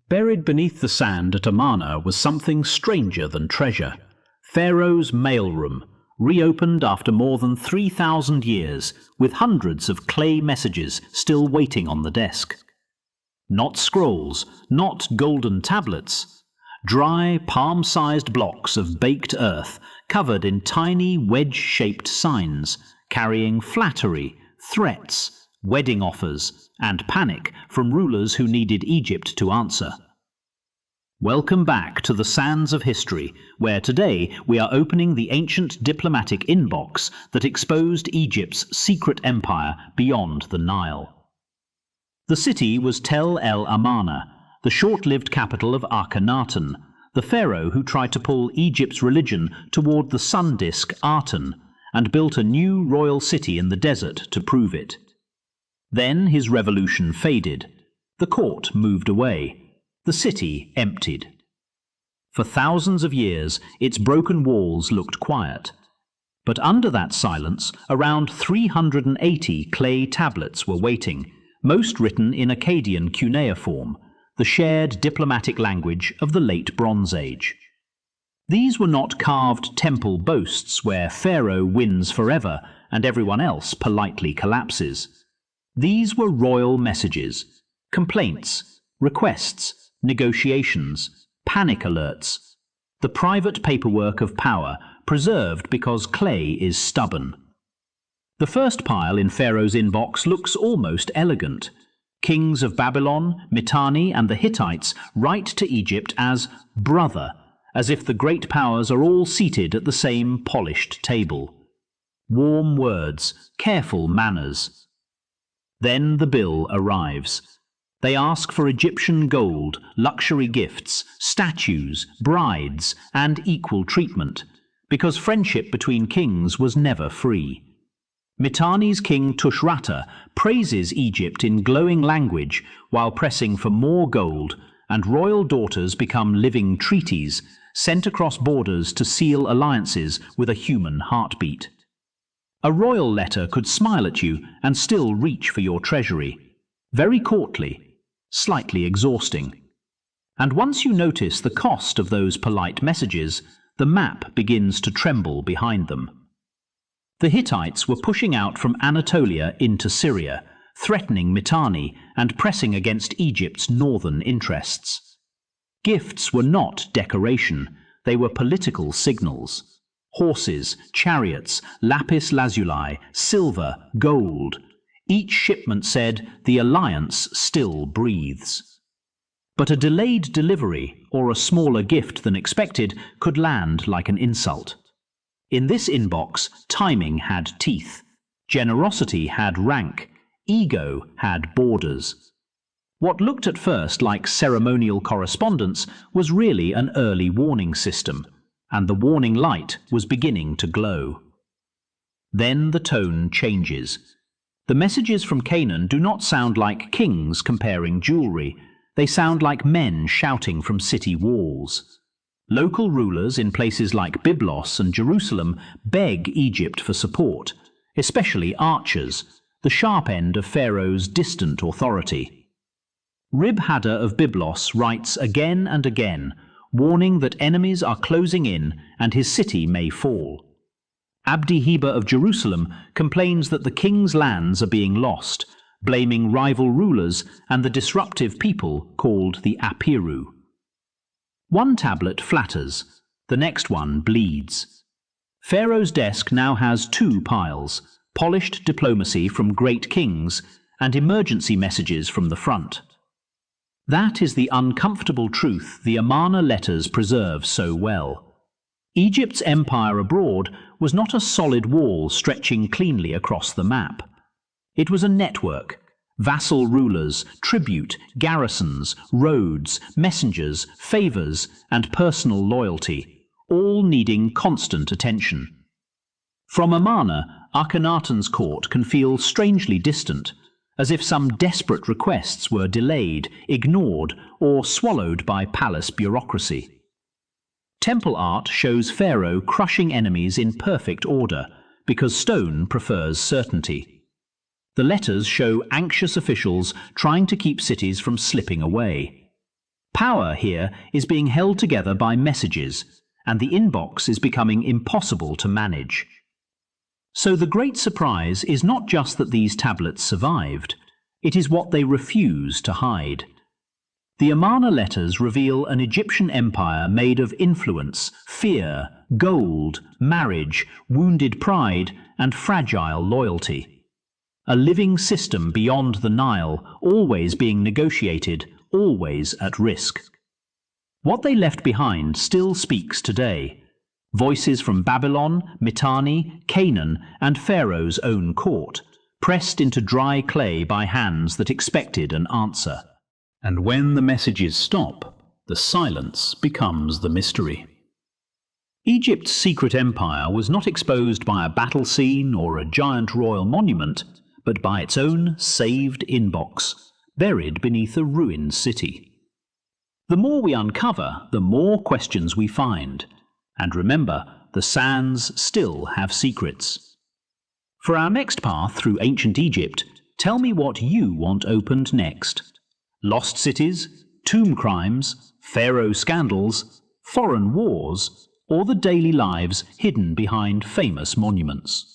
Buried beneath the sand at Amarna was something stranger than treasure. Pharaoh's mailroom, reopened after more than 3,000 years, with hundreds of clay messages still waiting on the desk. Not scrolls, not golden tablets. Dry, palm-sized blocks of baked earth covered in tiny wedge-shaped signs, carrying flattery, threats, wedding offers, and panic from rulers who needed Egypt to answer. Welcome back to the sands of history, where today we are opening the ancient diplomatic inbox that exposed Egypt's secret empire beyond the Nile. The city was Tel El Amarna, the short-lived capital of Akhenaten, the pharaoh who tried to pull Egypt's religion toward the sun disk Aten and built a new royal city in the desert to prove it. Then his revolution faded. The court moved away. The city emptied. For thousands of years, its broken walls looked quiet. But under that silence, around 380 clay tablets were waiting, most written in Akkadian cuneiform, the shared diplomatic language of the late Bronze Age. These were not carved temple boasts where Pharaoh wins forever and everyone else politely collapses. These were royal messages, complaints, requests, negotiations, panic alerts, the private paperwork of power preserved because clay is stubborn. The first pile in Pharaoh's inbox looks almost elegant. Kings of Babylon, Mitanni, and the Hittites write to Egypt as brother, as if the great powers are all seated at the same polished table. Warm words, careful manners. Then the bill arrives. They ask for Egyptian gold, luxury gifts, statues, brides, and equal treatment, because friendship between kings was never free. Mitanni's king Tushratta praises Egypt in glowing language while pressing for more gold, and royal daughters become living treaties, sent across borders to seal alliances with a human heartbeat. A royal letter could smile at you and still reach for your treasury. Very courtly, slightly exhausting. And once you notice the cost of those polite messages, the map begins to tremble behind them. The Hittites were pushing out from Anatolia into Syria, threatening Mitanni and pressing against Egypt's northern interests. Gifts were not decoration, they were political signals. Horses, chariots, lapis lazuli, silver, gold. Each shipment said, the alliance still breathes. But a delayed delivery, or a smaller gift than expected, could land like an insult. In this inbox, timing had teeth. Generosity had rank. Ego had borders. What looked at first like ceremonial correspondence was really an early warning system, and the warning light was beginning to glow. Then the tone changes. The messages from Canaan do not sound like kings comparing jewelry. They sound like men shouting from city walls. Local rulers in places like Byblos and Jerusalem beg Egypt for support, especially archers, the sharp end of Pharaoh's distant authority. Rib-Hadda of Byblos writes again and again, warning that enemies are closing in and his city may fall. Abdi-Heba of Jerusalem complains that the king's lands are being lost, blaming rival rulers and the disruptive people called the Apiru. One tablet flatters, the next one bleeds. Pharaoh's desk now has two piles, polished diplomacy from great kings and emergency messages from the front. That is the uncomfortable truth the Amarna Letters preserve so well. Egypt's empire abroad was not a solid wall stretching cleanly across the map. It was a network, vassal rulers, tribute, garrisons, roads, messengers, favors, and personal loyalty, all needing constant attention. From Amarna, Akhenaten's court can feel strangely distant, as if some desperate requests were delayed, ignored, or swallowed by palace bureaucracy. Temple art shows Pharaoh crushing enemies in perfect order, because stone prefers certainty. The letters show anxious officials trying to keep cities from slipping away. Power here is being held together by messages, and the inbox is becoming impossible to manage. So the great surprise is not just that these tablets survived, it is what they refuse to hide. The Amarna Letters reveal an Egyptian empire made of influence, fear, gold, marriage, wounded pride, and fragile loyalty. A living system beyond the Nile, always being negotiated, always at risk. What they left behind still speaks today. Voices from Babylon, Mitanni, Canaan, and Pharaoh's own court, pressed into dry clay by hands that expected an answer. And when the messages stop, the silence becomes the mystery. Egypt's secret empire was not exposed by a battle scene or a giant royal monument, but by its own saved inbox, buried beneath a ruined city. The more we uncover, the more questions we find. And remember, the sands still have secrets. For our next path through ancient Egypt, tell me what you want opened next. Lost cities, tomb crimes, pharaoh scandals, foreign wars, or the daily lives hidden behind famous monuments.